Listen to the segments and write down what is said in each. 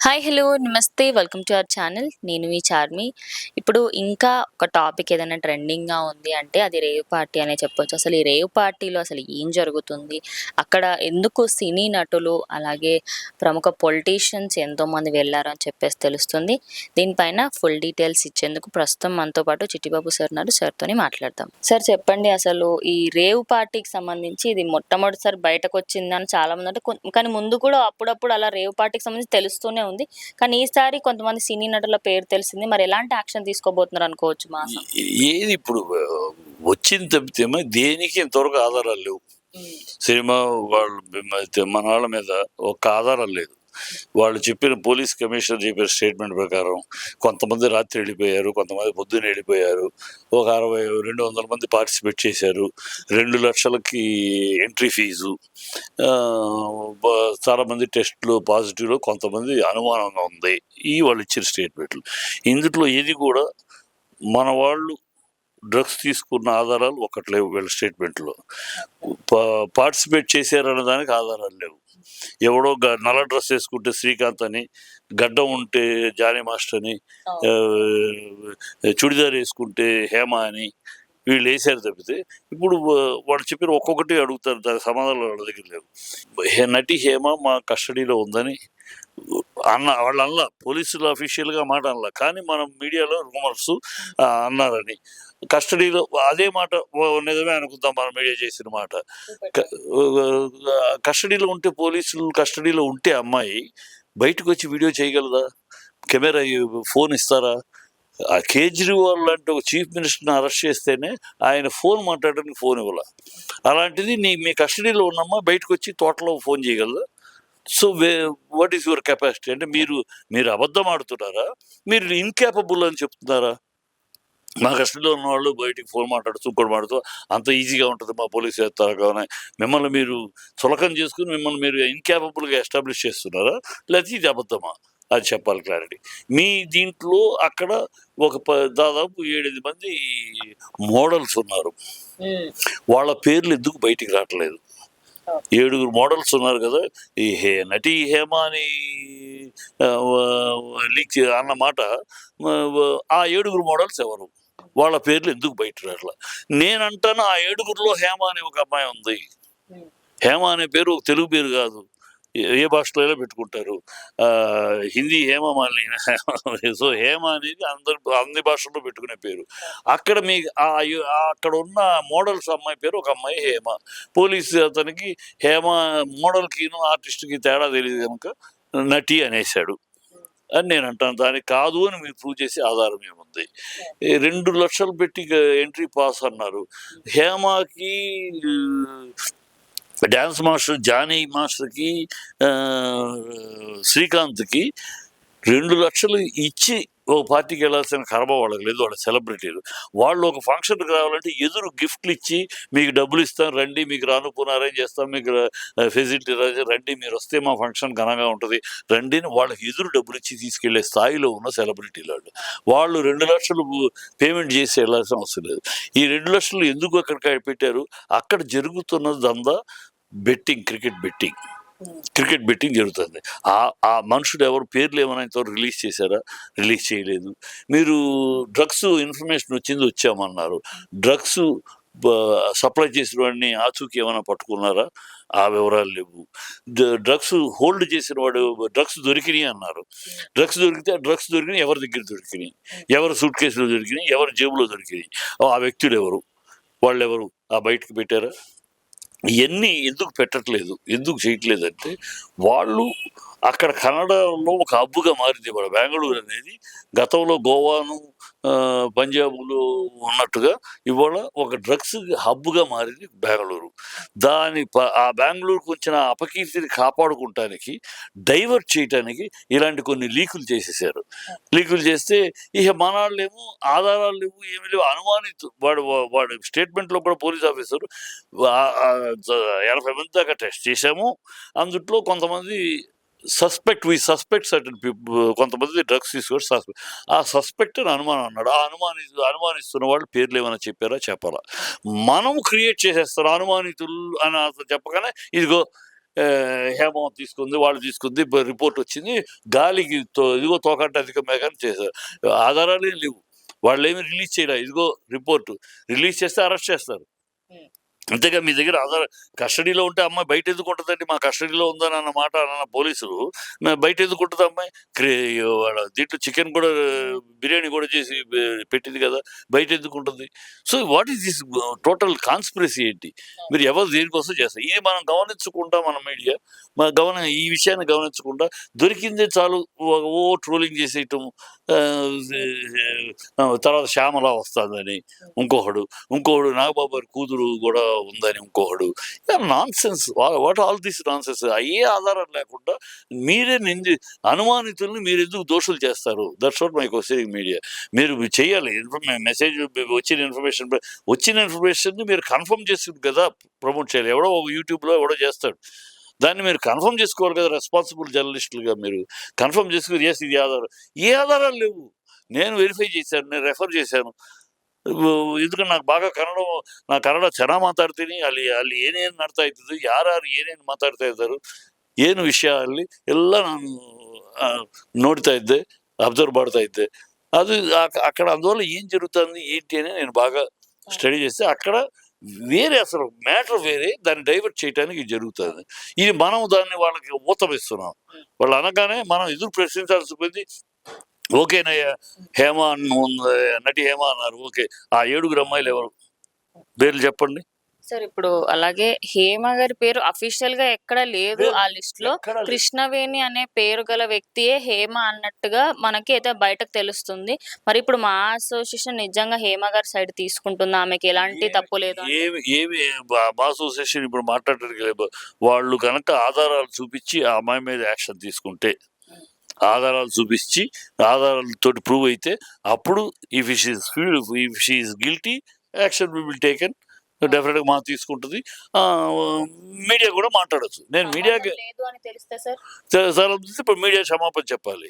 Hi! Hello! నమస్తే. Welcome to our channel. నేను మీ చార్మి. ఇప్పుడు ఇంకా ఒక టాపిక్ ఏదైనా ట్రెండింగ్‌గా ఉంది అంటే అది రేవ్ పార్టీ అనే చెప్పొచ్చు. అసలు ఈ రేవ్ పార్టీలో అసలు ఏం జరుగుతుంది? అక్కడ ఎందుకు సినీ నటులు, అలాగే ప్రముఖ పొలిటీషియన్స్ ఎంతోమంది వెళ్లారని చెప్పేసి తెలుస్తుంది. దీనిపైన ఫుల్ డీటెయిల్స్ ఇచ్చేందుకు ప్రస్తుతం మనతో పాటు చిట్టిబాబు సార్ ఉన్నారు. సార్‌తోని మాట్లాడదాం. సార్ చెప్పండి, అసలు ఈ రేవ్ పార్టీకి సంబంధించి ఇది మొట్టమొదటిసారి బయటకొచ్చిందని చాలామంది అంటే కానీ ముందు కూడా అప్పుడప్పుడు అలా రేవ్ పార్టీకి సంబంధించి తెలుస్తూనే ఉంది. కానీ ఈసారి కొంతమంది సినీ నటుల పేరు తెలిసింది. మరి ఎలాంటి యాక్షన్ తీసుకోబోతున్నారు అనుకోవచ్చు మాసం? ఏది ఇప్పుడు వచ్చింది తప్పితేమో దేనికి ఇంతవరకు ఆధారాలు లేవు. సినిమా వాళ్ళు మన వాళ్ళ మీద ఒక్క ఆధారం లేదు. వాళ్ళు చెప్పిన పోలీస్ కమిషనర్ చెప్పిన స్టేట్మెంట్ ప్రకారం కొంతమంది రాత్రి వెళ్ళిపోయారు, కొంతమంది పొద్దున్న వెళ్ళిపోయారు. ఒక 200 మంది పార్టిసిపేట్ చేశారు. 2,00,000కి ఎంట్రీ ఫీజు. చాలా మంది టెస్టులు పాజిటివ్లో, కొంతమంది అనుమానంగా ఉంది. ఈ వాళ్ళు ఇచ్చిన స్టేట్మెంట్లు. ఇందులో ఏది కూడా మన వాళ్ళు డ్రగ్స్ తీసుకున్న ఆధారాలు ఒకటి లేవు వీళ్ళ స్టేట్మెంట్లో. పార్టిసిపేట్ చేశారన్న దానికి ఆధారాలు లేవు. ఎవడో నల్ల డ్రెస్ వేసుకుంటే శ్రీకాంత్ అని, గడ్డం ఉంటే జానీ మాస్టర్ అని, చుడిదార్ వేసుకుంటే హేమ అని వీళ్ళు వేసారు తప్పితే ఇప్పుడు వాళ్ళు చెప్పిన ఒక్కొక్కటి అడుగుతారు, దాని సమాధానాలు వాళ్ళ దగ్గర లేవు. నటి హేమ మా కస్టడీలో ఉందని వాళ్ళ అనలా, పోలీసులు అఫీషియల్గా మాట అనలా, కానీ మనం మీడియాలో రూమర్స్ అన్నారని. కస్టడీలో అదే మాట నిజమే అనుకుందాం, మనం మీడియా చేసిన మాట. కస్టడీలో ఉంటే, పోలీసులు కస్టడీలో ఉంటే అమ్మాయి బయటకు వచ్చి వీడియో చేయగలదా? కెమెరా ఫోన్ ఇస్తారా? ఆ కేజ్రీవాల్ లాంటి ఒక చీఫ్ మినిస్టర్ని అరెస్ట్ చేస్తేనే ఆయన ఫోన్ మాట్లాడడానికి ఫోన్ ఇవ్వాల. అలాంటిది మీ కస్టడీలో ఉన్నమ్మా బయటకు వచ్చి తోటలో ఫోన్ చేయగలదా? So what is your capacity? అంటే మీరు అబద్ధం ఆడుతున్నారా, మీరు ఇన్కేపబుల్ అని చెప్తున్నారా? మా కస్టడీలో ఉన్న వాళ్ళు బయటికి ఫోన్ మాట్లాడుతూ ఇంకోటి మాట్లాడుతూ అంత ఈజీగా ఉంటుంది మా పోలీసు వ్యవస్థ, మిమ్మల్ని మీరు చులకన చేసుకుని మిమ్మల్ని మీరు ఇన్కేపబుల్గా ఎస్టాబ్లిష్ చేస్తున్నారా, లేకపోతే ఇది అబద్ధమా? అది చెప్పాలి క్లారిటీ. మీ దీంట్లో అక్కడ ఒక దాదాపు 7-8 మంది మోడల్స్ ఉన్నారు. వాళ్ళ పేర్లు ఎందుకు బయటికి రావట్లేదు? 7 మోడల్స్ ఉన్నారు కదా. ఈ నటి హేమ అని లీక్ అన్నమాట. ఆ 7 మోడల్స్ ఎవరు? వాళ్ళ పేర్లు ఎందుకు బయట రాట్లా? నేనంటాను ఆ 7లో హేమ అనే ఒక అమ్మాయి ఉంది. హేమ అనే పేరు ఒక తెలుగు పేరు కాదు, ఏ భాషలో అయినా పెట్టుకుంటారు. హిందీ హేమమాలిని. సో హేమ అనేది అన్ని భాషల్లో పెట్టుకునే పేరు. అక్కడ అక్కడ ఉన్న మోడల్స్ అమ్మాయి పేరు ఒక అమ్మాయి హేమ. పోలీసు అతనికి హేమ మోడల్కిను ఆర్టిస్ట్కి తేడా తెలియదు కనుక నటి అనేసాడు అని నేను అంటాను. దానికి కాదు అని మీరు ప్రూవ్ చేసే ఆధారం ఏముంది? 2,00,000 పెట్టి ఎంట్రీ పాస్ అన్నారు. హేమకి డ్యాన్స్ మాస్టర్ జానీ మాస్టర్కి, శ్రీకాంత్కి 2,00,000 ఇచ్చి ఓ పార్టీకి వెళ్ళాల్సిన కర్మ వాళ్ళకి లేదు. వాళ్ళ సెలబ్రిటీలు వాళ్ళు ఒక ఫంక్షన్కి రావాలంటే ఎదురు గిఫ్ట్లు ఇచ్చి, మీకు డబ్బులు ఇస్తాం రండి, మీకు రానుపోని అరేంజ్ చేస్తాం, మీకు ఫెసిలిటీ రండి, మీరు వస్తే మా ఫంక్షన్ ఘనంగా ఉంటుంది రండి అని వాళ్ళకి ఎదురు డబ్బులు ఇచ్చి తీసుకెళ్లే స్థాయిలో ఉన్న సెలబ్రిటీలు వాళ్ళు 2,00,000 పేమెంట్ చేసి వెళ్ళాల్సిన అవసరం లేదు. ఈ 2,00,000 ఎందుకు అక్కడ పెట్టారు? అక్కడ జరుగుతున్న దందా బెట్టింగ్, క్రికెట్ బెట్టింగ్ జరుగుతుంది. ఆ మనుషుడు ఎవరు పేర్లు ఏమైనా ఇంతవరకు రిలీజ్ చేశారా? రిలీజ్ చేయలేదు. మీరు డ్రగ్స్ ఇన్ఫర్మేషన్ వచ్చామన్నారు. డ్రగ్స్ సప్లై చేసిన వాడిని ఆచూకీ ఏమైనా పట్టుకున్నారా? ఆ వివరాలు లేవు. డ్రగ్స్ హోల్డ్ చేసిన వాడు డ్రగ్స్ దొరికినాయి అన్నారు. డ్రగ్స్ దొరికినాయి ఎవరి దగ్గర దొరికినాయి? ఎవరు సూట్ కేసులో దొరికినాయి? ఎవరి జేబులో దొరికినాయి? ఆ వ్యక్తులు ఎవరు? వాళ్ళెవరు? ఆ బయటకు పెట్టారా? ఇవన్నీ ఎందుకు పెట్టట్లేదు, ఎందుకు చేయట్లేదంటే వాళ్ళు అక్కడ కన్నడలో ఒక హబ్బుగా మారింది. ఇవాళ బెంగళూరు అనేది గతంలో గోవాను, పంజాబ్లో ఉన్నట్టుగా ఇవాళ ఒక డ్రగ్స్ హబ్బుగా మారింది బెంగళూరు. ఆ బెంగళూరుకు వచ్చిన అపకీర్తిని కాపాడుకుంటానికి, డైవర్ట్ చేయటానికి ఇలాంటి కొన్ని లీకులు చేసేసారు. లీకులు చేస్తే ఇక మనాళ్ళేమో ఆధారాలు లేవు, ఏమి లేవు, అనుమానితు వాడు స్టేట్మెంట్లో కూడా పోలీస్ ఆఫీసర్ 80 మంది దాకా టెస్ట్ చేశాము, అందుట్లో కొంతమంది సస్పెక్ట్ సర్టన్ కొంతమంది డ్రగ్స్ తీసుకోవడం ఆ సస్పెక్ట్ అని అనుమానం అన్నాడు. ఆ అనుమానిస్తున్న వాళ్ళు పేర్లు ఏమైనా చెప్పారా? మనం క్రియేట్ చేసేస్తారు అనుమానితులు అని అసలు చెప్పగానే ఇదిగో హేమ తీసుకుంది, వాళ్ళు తీసుకుంది, రిపోర్ట్ వచ్చింది, గాలికి ఇదిగో తోకంటే అధికమే కానీ చేశారు. ఆధారాలే లేవు, వాళ్ళు ఏమి రిలీజ్ చేయలేదు. ఇదిగో రిపోర్టు రిలీజ్ చేస్తే అరెస్ట్ చేస్తారు. అంతేగా మీ దగ్గర ఆధార కస్టడీలో ఉంటే అమ్మాయి బయట ఎందుకు ఉంటుందండి? మా కస్టడీలో ఉందని అన్న మాట అన్న పోలీసులు బయట ఎందుకు ఉంటుంది అమ్మాయి? వాళ్ళ దీంట్లో చికెన్ కూడా బిర్యానీ కూడా చేసి పెట్టింది కదా, బయట ఎందుకు ఉంటుంది? So what is this total conspiracy ఏంటి? మీరు ఎవరు దేనికోసం చేస్తారు? ఇది మనం గమనించకుండా మన మీడియా ఈ విషయాన్ని గమనించకుండా దొరికిందే చాలు ఓ ట్రోలింగ్ చేసేయటం. తర్వాత శ్యామల వస్తుందని ఇంకొకడు నాగబాబు కూతురు కూడా ఉందని ఇంకొకడు. Nonsense, what all this nonsense. ఏ ఆధారం లేకుండా మీరే అనుమానితుల్ని మీరు ఎందుకు దోషులు చేస్తారు? That's what my questioning media. మీరు చేయాలి, మెసేజ్ వచ్చిన ఇన్ఫర్మేషన్ మీరు కన్ఫర్మ్ చేసి కదా ప్రమోట్ చేయాలి. ఎవడో ఒక యూట్యూబ్లో ఎవడో చేస్తాడు, దాన్ని మీరు కన్ఫర్మ్ చేసుకోవాలి కదా. రెస్పాన్సిబుల్ జర్నలిస్టులుగా మీరు కన్ఫర్మ్ చేసుకుని చేసి ఇది ఆధారం. ఏ ఆధారాలు లేవు. నేను వెరిఫై చేశాను, నేను రెఫర్ చేశాను. ఎందుకంటే నాకు ಬಾಗ ಕನ್ನಡ ಚೆನ್ನಾಗಿ ಮಾತಾಡ್ತೀನಿ. ಅಲ್ಲಿ ಏನೇನು ನಡ್ತಾ ಇದ್ದದ್ದು, ಯಾರು ಏನೇನು ಮಾತಾಡ್ತಾ ಇದ್ದರು, ಏನು ವಿಷಯ ಅಲ್ಲಿ ಎಲ್ಲ ನಾನು ನೋಡ್ತಾ ಇದ್ದೆ, అబ్జర్వ్ ಮಾಡ್ತಾ ఇద్దే. అది అక్కడ అందువల్ల ఏం జరుగుతుంది ఏంటి అని నేను బాగా స్టడీ చేస్తే అక్కడ వేరే అసలు మ్యాటర్ వేరే, దాన్ని డైవర్ట్ చేయడానికి జరుగుతుంది. ఇది మనం దాన్ని వాళ్ళకి ఊతమిస్తున్నాం. వాళ్ళు అనగానే మనం ఎదురు ప్రశ్నించాల్సి పోయింది. ఓకేనయ్యా హేమ నటి హేమ అన్నారు, ఓకే. ఆ 7 అమ్మాయిలు ఎవరు పేర్లు చెప్పండి సార్? ఇప్పుడు అలాగే హేమ గారి పేరు అఫీషియల్ గా ఎక్కడ లేదు ఆ లిస్ట్ లో. కృష్ణవేణి అనే పేరు గల వ్యక్తియే హేమ అన్నట్టుగా మనకి అయితే బయటకు తెలుస్తుంది. మరి ఇప్పుడు మా అసోసియేషన్ నిజంగా హేమ గారి సైడ్ తీసుకుంటుందా? ఆమెకి ఎలాంటి తప్పు లేదు? ఏమి మా అసోసియేషన్ ఇప్పుడు మాట్లాడడానికి లేదు. వాళ్ళు కనుక ఆధారాలు చూపించి ఆ అమ్మాయి మీద యాక్షన్ తీసుకుంటే, ఆధారాలు చూపించి ఆధారాలతో ప్రూవ్ అయితే అప్పుడు if she is guilty action will taken. డెఫినెట్గా మనం తీసుకుంటుంది. మీడియా కూడా మాట్లాడచ్చు. నేను మీడియాకి ఇప్పుడు మీడియా క్షమాపణ చెప్పాలి,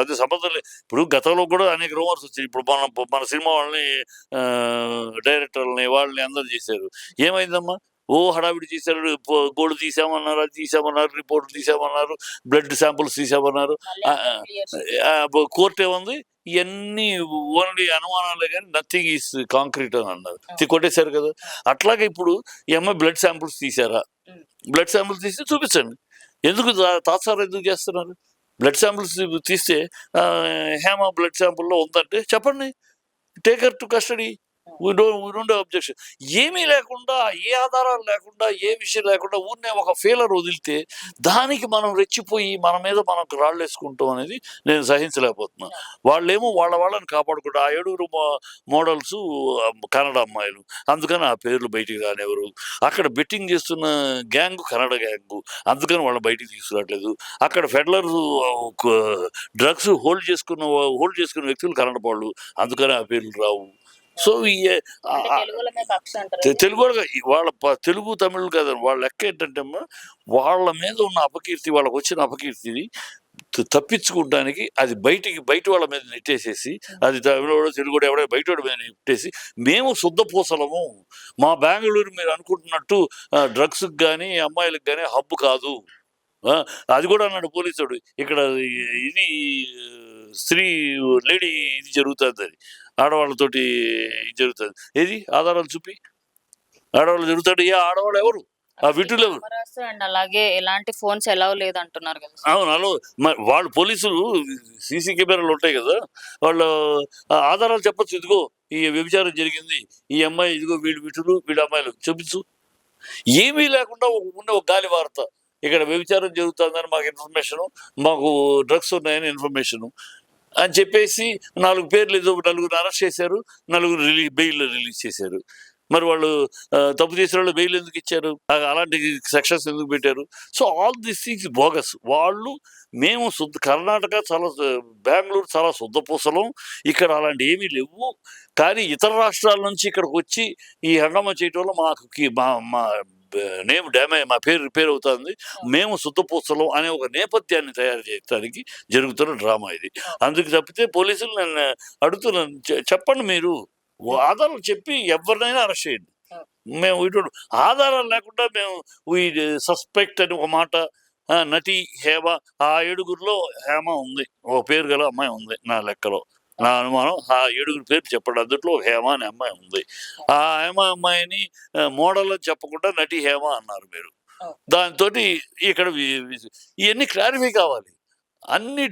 అదే సంబంధం లేదు. ఇప్పుడు గతంలో కూడా అనేక రూమర్స్ వచ్చాయి. ఇప్పుడు మన సినిమా వాళ్ళని డైరెక్టర్లని వాళ్ళని అందరు చేశారు. ఏమైందమ్మా? హడావిడి చేశారు, గోల్డ్ తీసామన్నారు, అది తీసామన్నారు, రిపోర్ట్లు తీసామన్నారు, బ్లడ్ శాంపుల్స్ తీసామన్నారు. కోర్టు ఏముంది, ఇవన్నీ ఓన్లీ అనుమానాలే కానీ నథింగ్ ఈస్ కాంక్రీట్ అని అన్నారు, కొట్టేశారు కదా. అట్లాగే ఇప్పుడు ఈ అమ్మాయి బ్లడ్ శాంపుల్స్ తీసారా? బ్లడ్ శాంపుల్స్ తీస్తే చూపించండి. ఎందుకు తాత్సారం ఎందుకు చేస్తున్నారు? బ్లడ్ శాంపుల్స్ తీస్తే హేమ బ్లడ్ శాంపుల్లో ఉందంటే చెప్పండి, taker to custody. we don't have objection. ఏమీ లేకుండా, ఏ ఆధారాలు లేకుండా, ఏ విషయం లేకుండా ఊరినే ఒక ఫెయిలర్ వదిలితే దానికి మనం రెచ్చిపోయి మన మీద మనకు రాళ్ళు వేసుకుంటాం అనేది నేను సహించలేకపోతున్నాను. వాళ్ళేమో వాళ్ళని కాపాడుకుంటా. ఆ 7 మోడల్స్ కన్నడ అమ్మాయిలు, అందుకని ఆ పేర్లు బయటికి రానివ్వరు. అక్కడ బెట్టింగ్ చేస్తున్న గ్యాంగ్ కన్నడ గ్యాంగు, అందుకని వాళ్ళని బయటికి తీసుకురావట్లేదు. అక్కడ ఫెడలర్ డ్రగ్స్ హోల్డ్ చేసుకున్న వ్యక్తులు కన్నడ వాళ్ళు, అందుకని ఆ పేర్లు రావు. సో తెలుగు వాళ్ళ తెలుగు తమిళ్ కదా, వాళ్ళ లెక్క ఏంటంటే వాళ్ళ మీద ఉన్న అపకీర్తి, వాళ్ళకి వచ్చిన అపకీర్తిని తప్పించుకోవడానికి అది బయట వాళ్ళ మీద నెట్టేసేసి, అది తమిళోడు తెలుగు ఎవడో బయట మీద నెట్టేసి మేము శుద్ధపూసలము, మా బెంగళూరు మీరు అనుకుంటున్నట్టు డ్రగ్స్కి కానీ అమ్మాయిలకు కానీ హబ్బు కాదు. అది కూడా అన్నాడు పోలీసుడు. ఇక్కడ ఇది స్త్రీ లేడీ ఇది జరుగుతుంది, అది ఆడవాళ్ళతోటి ఇది జరుగుతుంది. ఏది ఆధారాలు చూపి ఆడవాళ్ళు జరుగుతాడు. ఏ ఆడవాళ్ళు ఎవరు? ఆ వీటిలో అండ్ అలాగే ఎలాంటి ఫోన్స్ ఎలవ్ లేదు అంటున్నారు కదా. అవును, అలా వాళ్ళు పోలీసులు సీసీ కెమెరాలు ఉంటాయి కదా, వాళ్ళు ఆధారాలు చెప్పచ్చు. ఇదిగో ఈ వ్యభిచారం జరిగింది, ఈ అమ్మాయి ఇదిగో వీళ్ళ అమ్మాయిలు చూపించు. ఏమీ లేకుండా ఉన్న ఒక గాలి వార్త, ఇక్కడ వ్యభిచారం జరుగుతుందని మాకు ఇన్ఫర్మేషను, మాకు డ్రగ్స్ ఉన్నాయని ఇన్ఫర్మేషను అని చెప్పేసి 4 పేర్లు ఏదో 4 అరెస్ట్ చేశారు, 4 బెయిల్ రిలీజ్ చేశారు. మరి వాళ్ళు తప్పు చేసిన వాళ్ళు బెయిల్ ఎందుకు ఇచ్చారు? అలాంటి సెక్షన్స్ ఎందుకు పెట్టారు? So all this things bogus. మేము కర్ణాటక చాలా, బెంగళూరు చాలా శుద్ధపూసలం, ఇక్కడ అలాంటి ఏమీ లేవు. కానీ ఇతర రాష్ట్రాల నుంచి ఇక్కడికి వచ్చి ఈ హంగామా చేయటం వల్ల మా నేమ్ డ్యామేజ్, మా పేరు రిపేర్ అవుతుంది. మేము శుద్ధపూసలం అనే ఒక నేపథ్యాన్ని తయారు చేయడానికి జరుగుతున్న డ్రామా ఇది. అందుకు తప్పితే పోలీసులు నన్ను అడుగుతున్నాను, చెప్పండి, మీరు ఆధారాలు చెప్పి ఎవరినైనా అరెస్ట్ చేయండి. మేము ఇటు ఆధారాలు లేకుండా మేము వీ సస్పెక్ట్ అని ఒక మాట. నటి హేమ, ఆ 7గురిలో హేమ ఉంది, ఓ పేరు గల అమ్మాయి ఉంది నా లెక్కలో. నా అనుమానం ఆ 7గురి పేరు చెప్పండి, అందుట్లో హేమ అనే అమ్మాయి ఉంది. ఆ హేమ అమ్మాయిని మోడల్ అని చెప్పకుండా నటి హేమ అన్నారు మీరు. దాంతో ఇక్కడ ఇవన్నీ క్లారిఫై కావాలి. అన్ని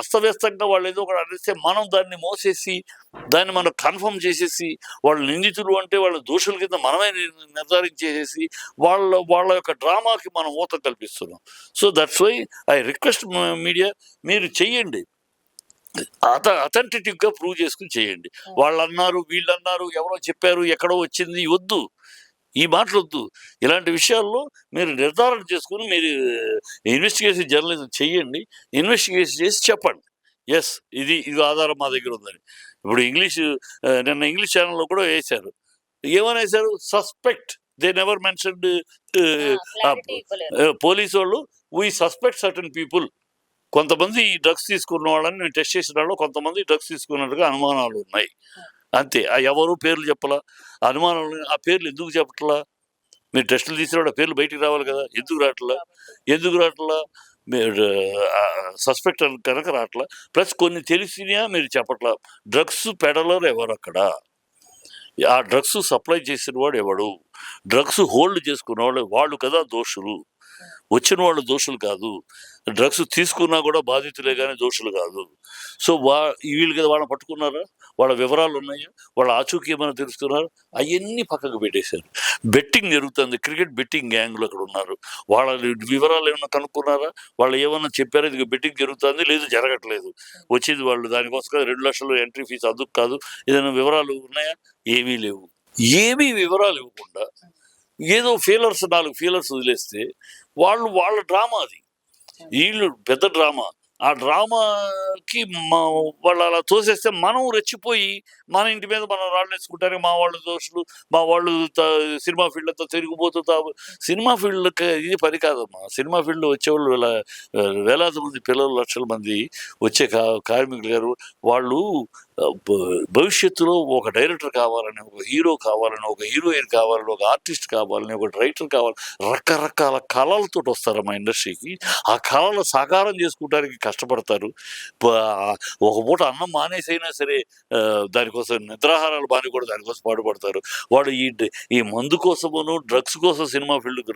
అస్తవ్యస్తంగా వాళ్ళు ఏదో ఒకటి అనేస్తే మనం దాన్ని మోసేసి దాన్ని మనం కన్ఫర్మ్ చేసేసి వాళ్ళు నిందితులు అంటే వాళ్ళ దోషుల కింద మనమే నిర్ధారించేసేసి వాళ్ళ యొక్క డ్రామాకి మనం ఊతం కల్పిస్తున్నాం. So that's why I request media, మీరు చెయ్యండి, అథెంటిటిక్ గా ప్రూవ్ చేసుకుని చేయండి. వాళ్ళు అన్నారు, వీళ్ళు అన్నారు, ఎవరో చెప్పారు, ఎక్కడో వచ్చింది వద్దు, ఈ మాటలు వద్దు. ఇలాంటి విషయాల్లో మీరు నిర్ధారణ చేసుకుని మీరు ఇన్వెస్టిగేషన్ జర్నలిజం చెయ్యండి, ఇన్వెస్టిగేషన్ చేసి చెప్పండి, ఎస్ ఇది ఆధారం మా దగ్గర ఉందని. ఇప్పుడు నిన్న ఇంగ్లీష్ ఛానల్లో కూడా వేశారు, ఏమని వేశారు, suspect, they never mentioned police వాళ్ళు, వీ సస్పెక్ట్ సర్టన్ పీపుల్, కొంతమంది ఈ డ్రగ్స్ తీసుకున్న వాళ్ళని నేను టెస్ట్ చేసిన వాళ్ళు కొంతమంది డ్రగ్స్ తీసుకున్నట్టుగా అనుమానాలు ఉన్నాయి, అంతే. ఆ ఎవరు పేర్లు చెప్పలా, అనుమానాలు, ఆ పేర్లు ఎందుకు చెప్పట్లా? మీరు టెస్టులు తీసిన పేర్లు బయటికి రావాలి కదా, ఎందుకు రావట్లా? మీరు సస్పెక్ట్ కనుక రావట్లా. ప్లస్ కొన్ని తెలిసినా మీరు చెప్పట్లా. డ్రగ్స్ పెడలర్ ఎవరు అక్కడ, ఆ డ్రగ్స్ సప్లై చేసిన వాడు ఎవడు, డ్రగ్స్ హోల్డ్ చేసుకున్న వాళ్ళు కదా దోషులు, వచ్చిన వాళ్ళు దోషులు కాదు. డ్రగ్స్ తీసుకున్నా కూడా బాధితులే కానీ దోషులు కాదు. సో వీళ్ళు కదా వాళ్ళని పట్టుకున్నారా, వాళ్ళ వివరాలు ఉన్నాయా, వాళ్ళ ఆచూకీ ఏమైనా తెలుసుకున్నారా, అవన్నీ పక్కకు పెట్టేశారు. బెట్టింగ్ జరుగుతుంది, క్రికెట్ బెట్టింగ్ గ్యాంగ్లు అక్కడ ఉన్నారు, వాళ్ళ వివరాలు ఏమైనా కనుక్కున్నారా, వాళ్ళు ఏమన్నా చెప్పారా, ఇది బెట్టింగ్ జరుగుతుంది, లేదు జరగట్లేదు, వచ్చేది వాళ్ళు దానికోసం 2 లక్షలు ఎంట్రీ ఫీజు, అందుకు కాదు, ఏదైనా వివరాలు ఉన్నాయా, ఏమీ లేవు. ఏమీ వివరాలు ఇవ్వకుండా ఏదో 4 ఫీలర్స్ వదిలేస్తే వాళ్ళ డ్రామా అది, వీళ్ళు పెద్ద డ్రామా. ఆ డ్రామాకి వాళ్ళు అలా తోసేస్తే మనం రెచ్చిపోయి మన ఇంటి మీద మనం రాళ్ళు వేసుకుంటారు, మా వాళ్ళు దోషులు, మా వాళ్ళు సినిమా ఫీల్డ్తో తిరిగిపోతూ. సినిమా ఫీల్డ్కి ఇది పని కాదమ్మా. సినిమా ఫీల్డ్ వచ్చేవాళ్ళు వేలాది మంది పిల్లలు, లక్షల మంది వచ్చే కార్మికులు గారు, వాళ్ళు భవిష్యత్తులో ఒక డైరెక్టర్ కావాలని, ఒక హీరో కావాలని, ఒక హీరోయిన్ కావాలని, ఒక ఆర్టిస్ట్ కావాలని, ఒక రైటర్ కావాలని, రకరకాల కళలతో వస్తారు మా ఇండస్ట్రీకి. ఆ కళలు సాకారం చేసుకోవడానికి కష్టపడతారు. ఒక పూట అన్నం మానేసైనా సరే దానికోసం నిద్రాహారాలు బాని కూడా దానికోసం పాటుపడతారు. వాడు ఈ మందు కోసమును డ్రగ్స్ కోసం సినిమా ఫీల్డ్కి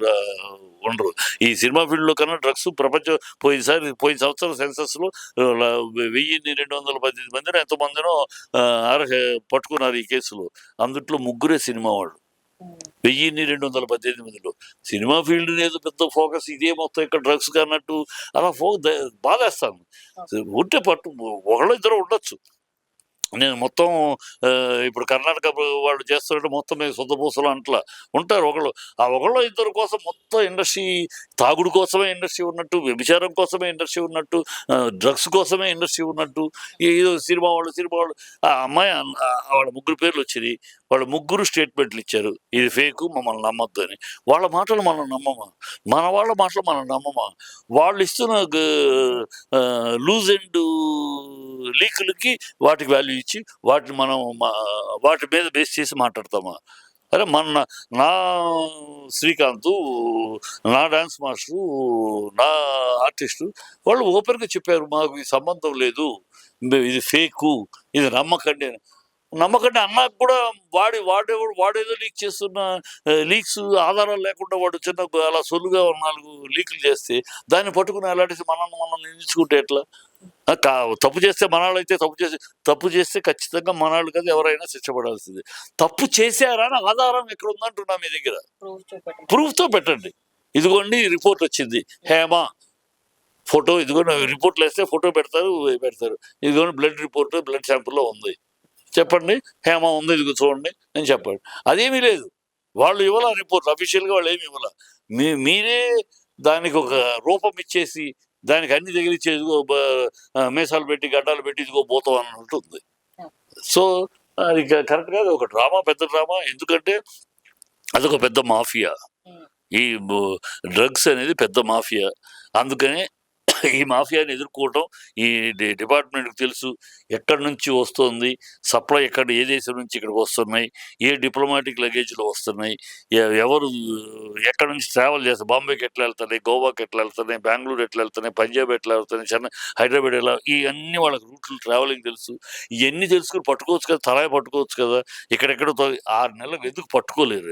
ఉండరు. ఈ సినిమా ఫీల్డ్లో కన్నా డ్రగ్స్ ప్రపంచం పోయిన సంవత్సరం సెన్సస్లో 1218 మందిని ఎంతమందినో పట్టుకున్నారు ఈ కేసులో. అందుట్లో 3 సినిమా వాళ్ళు, 1218 సినిమా ఫీల్డ్ ఏదో పెద్ద ఫోకస్ ఇదే మొత్తం ఇక్కడ డ్రగ్స్ కన్నట్టు అలా బాధేస్తాను. ఉంటే పట్టు ఒకళ్ళు ఇద్దరు ఉండొచ్చు. నేను మొత్తం ఇప్పుడు కర్ణాటక వాళ్ళు చేస్తున్నట్టు మొత్తం మీద శుద్ధపూసలు అంట్లా ఉంటారు ఒకళ్ళు. ఆ ఒకళ్ళు ఇద్దరు కోసం మొత్తం ఇండస్ట్రీ, తాగుడు కోసమే ఇండస్ట్రీ ఉన్నట్టు, వ్యభిచారం కోసమే ఇండస్ట్రీ ఉన్నట్టు, డ్రగ్స్ కోసమే ఇండస్ట్రీ ఉన్నట్టు. ఏదో సినిమా వాళ్ళు ఆ అమ్మాయి వాళ్ళ 3 పేర్లు వచ్చింది, వాళ్ళు 3 స్టేట్మెంట్లు ఇచ్చారు, ఇది ఫేకు, మమ్మల్ని నమ్మొద్దు అని. వాళ్ళ మాటలు మనం నమ్మమా, వాళ్ళ మాటలు మనం నమ్మమా? వాళ్ళు ఇస్తున్న లూజ్ అండ్ లీకులకి వాటికి వాల్యూ ఇచ్చి వాటిని మనం వాటి మీద బేస్ చేసి మాట్లాడతామా? అరే నా శ్రీకాంత్, నా డాన్స్ మాస్టరు, నా ఆర్టిస్టు వాళ్ళు ఓపెన్గా చెప్పారు, మాకు ఈ సంబంధం లేదు, ఇది ఫేకు, ఇది నమ్మకండి అన్నాక కూడా వాడేదో లీక్ చేస్తున్న లీక్స్ ఆధారాలు లేకుండా వాడు చిన్న అలా సొల్లుగా 4 లీకులు చేస్తే దాన్ని పట్టుకుని అలాంటి మనం నిందించుకుంటే ఎట్లా? తప్పు చేస్తే మనాళ్ళైతే తప్పు చేస్తే ఖచ్చితంగా మనాళ్ళు కదా ఎవరైనా శిక్షపడాల్సింది. తప్పు చేశారా అని ఆధారం ఎక్కడ ఉందంటున్నా మీ దగ్గర, ప్రూఫ్తో పెట్టండి. ఇదిగోండి రిపోర్ట్ వచ్చింది, హేమ ఫోటో, ఇదిగోండి రిపోర్ట్లు వేస్తే ఫోటో పెడతారు. ఇదిగోండి బ్లడ్ రిపోర్ట్, బ్లడ్ శాంపుల్లో ఉంది, చెప్పండి హేమ ఉంది, ఇదిగో చూడండి అని చెప్పండి. అదేమీ లేదు, వాళ్ళు ఇవ్వాల రిపోర్ట్, అఫీషియల్గా వాళ్ళు ఏమి ఇవ్వాల. మీరే దానికి ఒక రూపం ఇచ్చేసి దానికి అన్ని తగిలిచ్చి ఇదిగో మీసాలు పెట్టి గడ్డాలు పెట్టి ఇదిగో పోతాం అన్నట్టు ఉంది. సో అది కరెక్ట్ కాదు, ఒక డ్రామా, పెద్ద డ్రామా. ఎందుకంటే అదొక పెద్ద మాఫియా, ఈ డ్రగ్స్ అనేది పెద్ద మాఫియా. అందుకనే ఈ మాఫియాని ఎదుర్కోవటం ఈ డిపార్ట్మెంట్కి తెలుసు. ఎక్కడి నుంచి వస్తుంది సప్లై, ఏ దేశం నుంచి ఇక్కడికి వస్తున్నాయి, ఏ డిప్లొమాటిక్ లగేజ్లో వస్తున్నాయి, ఎవరు ఎక్కడి నుంచి ట్రావెల్ చేస్తారు, బాంబేకి ఎట్లా వెళ్తున్నాయి, గోవాకి ఎట్లా వెళ్తున్నాయి, బెంగళూరు ఎట్లా వెళ్తున్నాయి, పంజాబ్ ఎట్లా వెళ్తున్నాయి, చెన్నై, హైదరాబాద్ ఎలా, ఇవన్నీ వాళ్ళకి రూట్లు ట్రావెలింగ్ తెలుసు. ఇవన్నీ తెలుసుకుని పట్టుకోవచ్చు కదా, తలాయి పట్టుకోవచ్చు కదా. ఇక్కడెక్కడ 6 నెలలకు ఎందుకు పట్టుకోలేరు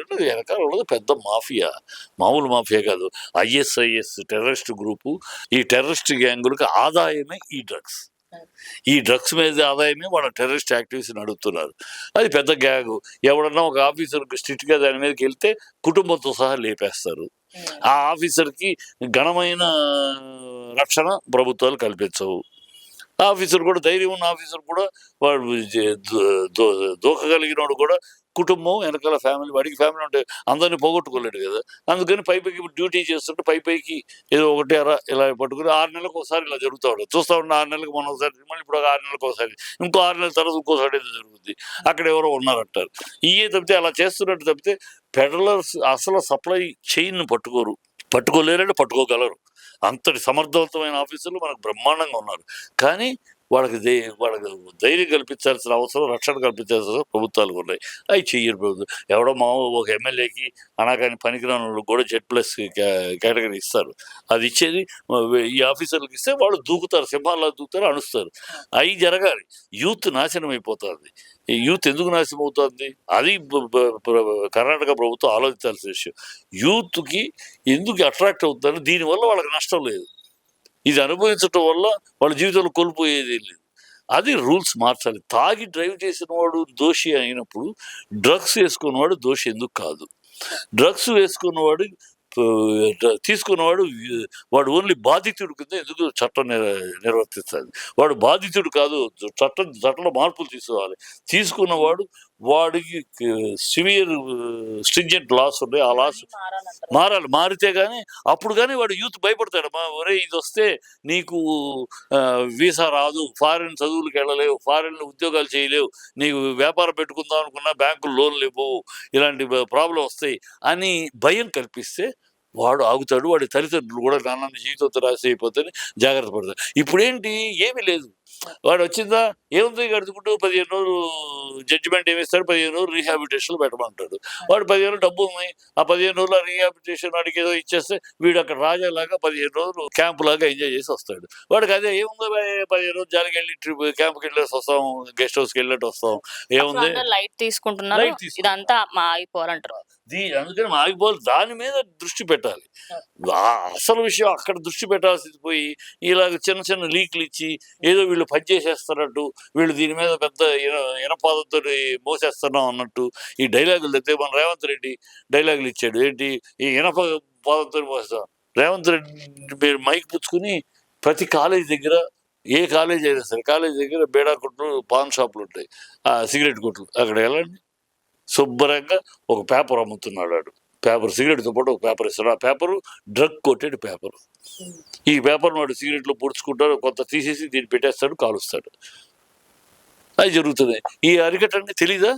అంటే వెనకాల ఉన్నది పెద్ద మాఫియా, మామూలు మాఫియా కాదు. ISIS terrorist group. ఈ టెర్రరిస్ట్ గ్యాంగులకు ఆదాయమే ఈ డ్రగ్స్. ఈ డ్రగ్స్ మీద ఆదాయమే వాళ్ళ టెర్రరిస్ట్ యాక్టివిటీస్ నడుపుతున్నారు. అది పెద్ద గ్యాంగు. ఎవడన్నా ఒక ఆఫీసర్కి స్ట్రిక్ట్గా దాని మీదకి వెళ్తే కుటుంబంతో సహా లేపేస్తారు. ఆ ఆఫీసర్కి ఘనమైన రక్షణ ప్రభుత్వాలు కల్పించవు. ఆఫీసర్ కూడా, ధైర్యం ఉన్న ఆఫీసర్ కూడా, వాడు దూకగలిగినోడు కూడా కుటుంబం వెనకాల ఫ్యామిలీ, వాడికి ఫ్యామిలీ ఉంటే అందరినీ పోగొట్టుకోలేడు కదా. అందుకని పైకి డ్యూటీ చేస్తుంటే పైకి ఏదో ఒకటి ఇలా పట్టుకుని 6 నెలలకు ఒకసారి ఇలా జరుగుతూ ఉంటుంది. చూస్తూ ఉన్న 6 నెలలకు మనం ఒకసారి, మళ్ళీ ఇప్పుడు 6 నెలలకు ఒకసారి, ఇంకో 6 నెలల తర్వాత ఇంకోసారి ఏదో జరుగుతుంది. అక్కడ ఎవరో ఉన్నారంటారు. ఇవే తప్పితే అలా చేస్తున్నట్టు తప్పితే పెడలర్స్ అసలు సప్లై చైన్ పట్టుకోలేరంటే పట్టుకోగలరు. అంతటి సమర్థవంతమైన ఆఫీసర్లు మనకు బ్రహ్మాండంగా ఉన్నారు. కానీ వాళ్ళకి ధైర్యం కల్పించాల్సిన అవసరం, రక్షణ కల్పించాల్సిన అవసరం ప్రభుత్వాలకు ఉన్నాయి. అవి చెయ్యరు ప్రభుత్వం. ఎవడో ఒక ఎమ్మెల్యేకి అనగాని పనికిరాని వాళ్ళకి కూడా Z+ కేటగిరీ ఇస్తారు. అది ఇచ్చేది ఈ ఆఫీసర్లకు ఇస్తే వాళ్ళు దూకుతారు, సింహాల్లో దూకుతారు, అణుస్తారు. అవి జరగాలి. యూత్ నాశనం అయిపోతుంది. ఈ యూత్ ఎందుకు నాశనం అవుతుంది, అది కర్ణాటక ప్రభుత్వం ఆలోచించాల్సిన విషయం. యూత్కి ఎందుకు అట్రాక్ట్ అవుతుందని, దీనివల్ల వాళ్ళకి నష్టం లేదు. ఇది అనుభవించటం వల్ల వాళ్ళ జీవితంలో కోల్పోయేది లేదు. అది రూల్స్ మార్చాలి. తాగి డ్రైవ్ చేసిన వాడు దోషి అయినప్పుడు డ్రగ్స్ వేసుకున్నవాడు దోషి ఎందుకు కాదు? డ్రగ్స్ వేసుకున్నవాడు, తీసుకున్నవాడు, వాడు ఓన్లీ బాధితుడు కింద ఎందుకు చట్టం నిర్వర్తిస్తుంది? వాడు బాధితుడు కాదు. చట్టంలో మార్పులు తీసుకోవాలి. తీసుకున్నవాడు, వాడికి సివియర్ స్ట్రింజెంట్ లాస్ ఉన్నాయి. ఆ లాస్ మారాలి. మారితే కానీ, అప్పుడు కానీ వాడు యూత్ భయపడతాడు. ఒరే ఇది వస్తే నీకు వీసా రాదు, ఫారిన్ చదువులకు వెళ్ళలేవు, ఫారిన్లో ఉద్యోగాలు చేయలేవు, నీకు వ్యాపారం పెట్టుకుందాం అనుకున్నా బ్యాంకులు లోన్లు ఇవ్వవు, ఇలాంటి ప్రాబ్లం వస్తాయి అని భయం కల్పిస్తే వాడు ఆగుతాడు. వాడి తల్లిదండ్రులు కూడా నాన్న జీవితంతో రాసి అయిపోతే జాగ్రత్త పడతారు. ఇప్పుడేంటి, ఏమీ లేదు. వాడు వచ్చిందా, ఏముంది, గడుచుకుంటూ 15 రోజులు జడ్జిమెంట్ ఏమిస్తాడు, 15 రోజులు రీహాబిలిటేషన్లో పెట్టమంటాడు. వాడు 15 రోజులు డబ్బు ఉన్నాయి, ఆ 15 రోజుల రీహాబిలిటేషన్ వాడికి ఏదో ఇచ్చేస్తే వీడు అక్కడ రాజాలాగా 15 రోజులు క్యాంపు లాగా ఎంజాయ్ చేసి వస్తాడు. వాడికి అదే ఏముందో, 15 రోజులు జాలికి వెళ్ళి క్యాంప్కి వెళ్ళేసి వస్తాం, గెస్ట్ హౌస్కి వెళ్ళేట్టు వస్తాం, ఏముంది, లైట్ తీసుకుంటున్నారు, ఇదంతా ఆగిపోవాలంటారు. అందుకని ఆగిపోవాలి. దాని మీద దృష్టి పెట్టాలి. అసలు విషయం అక్కడ దృష్టి పెట్టాల్సింది పోయి ఇలాగ చిన్న లీక్లు ఇచ్చి ఏదో వీళ్ళు పనిచేసేస్తున్నట్టు, వీళ్ళు దీని మీద పెద్ద ఇనపాదంతో మోసేస్తున్నాం అన్నట్టు ఈ డైలాగులు తెస్తే, మన రేవంత్ రెడ్డి డైలాగులు ఇచ్చాడు. ఏంటి, ఈ ఇనప పాదంతో మోస్తాం. రేవంత్ రెడ్డి మీరు మైక్ పుచ్చుకుని ప్రతి కాలేజ్ దగ్గర, ఏ కాలేజ్ అయినా సరే, కాలేజ్ దగ్గర బేడా కొట్లు, పాన్ షాపులు ఉంటాయి, సిగరెట్ కొట్లు, అక్కడ వెళ్ళండి. శుభ్రంగా ఒక పేపర్ అమ్ముతున్నాడు వాడు. పేపర్, సిగరెట్తో పాటు ఒక పేపర్ ఇస్తాడు. ఆ పేపరు డ్రగ్ కోటెడ్ పేపర్. ఈ పేపర్ వాడు సిగరెట్లో పొడుచుకుంటాడు, కొంత తీసేసి దీన్ని పెట్టేస్తాడు, కాలుస్తాడు. అది జరుగుతున్నాయి. ఈ అరికట్టండి తెలీదా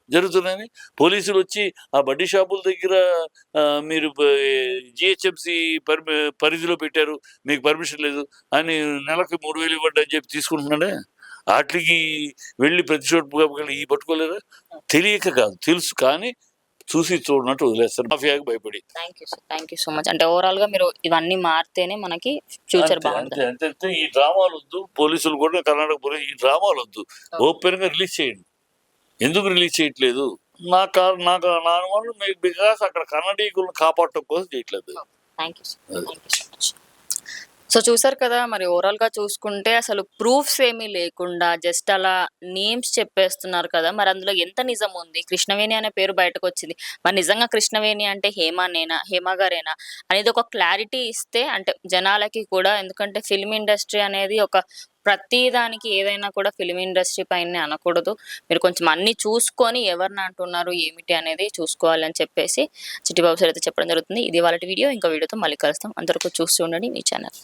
జరుగుతున్నాయని? పోలీసులు వచ్చి ఆ బడ్డీ షాపుల దగ్గర మీరు GHMC పరిధిలో పెట్టారు, మీకు పర్మిషన్ లేదు అని నెలకు 3,000 ఇవ్వండి అని చెప్పి తీసుకుంటున్నాడే. వాటికి వెళ్ళి ప్రతి చోటు ఈ పట్టుకోలేదా? తెలియక కాదు, తెలుసు, కానీ చూసి చూడనట్టు వదిలేస్తారు, మాఫియాకి భయపడి. Thank you so much. అంటే ఓవరాల్ గా మీరు ఇవన్నీ మారితేనే మనకి ఫ్యూచర్ బాగుంటుంది. అంతే. ఈ డ్రామాలు వద్దు. పోలీసులు కూడా, కర్ణాటక పోలీసు, ఈ డ్రామాలు వద్దు. ఓపెన్ గా రిలీజ్ చేయండి. ఎందుకు రిలీజ్ చేయట్లేదు? నా అనుమానం బికాస్ అక్కడ కన్నడీకులను కాపాడటం కోసం చేయట్లేదు. Thank you so much. So చూసారు కదా, మరి ఓవరాల్గా చూసుకుంటే అసలు ప్రూఫ్స్ ఏమీ లేకుండా జస్ట్ అలా నేమ్స్ చెప్పేస్తున్నారు కదా. మరి అందులో ఎంత నిజం ఉంది? కృష్ణవేణి అనే పేరు బయటకు వచ్చింది. మరి నిజంగా కృష్ణవేణి అంటే హేమ గారేనా అనేది ఒక క్లారిటీ ఇస్తే, అంటే జనాలకి కూడా, ఎందుకంటే ఫిల్మ్ ఇండస్ట్రీ అనేది ఒక ప్రతి దానికి ఏదైనా కూడా ఫిల్మ్ ఇండస్ట్రీ పైన అనకూడదు. మీరు కొంచెం అన్ని చూసుకొని ఎవరిని అంటున్నారు ఏమిటి అనేది చూసుకోవాలి అని చెప్పేసి చిట్టిబాబు సార్ అయితే చెప్పడం జరుగుతుంది. ఇది వాళ్ళ వీడియో. ఇంకో వీడియోతో మళ్ళీ కలుస్తాం. అందరికీ చూస్తూ ఉండండి మీ ఛానల్.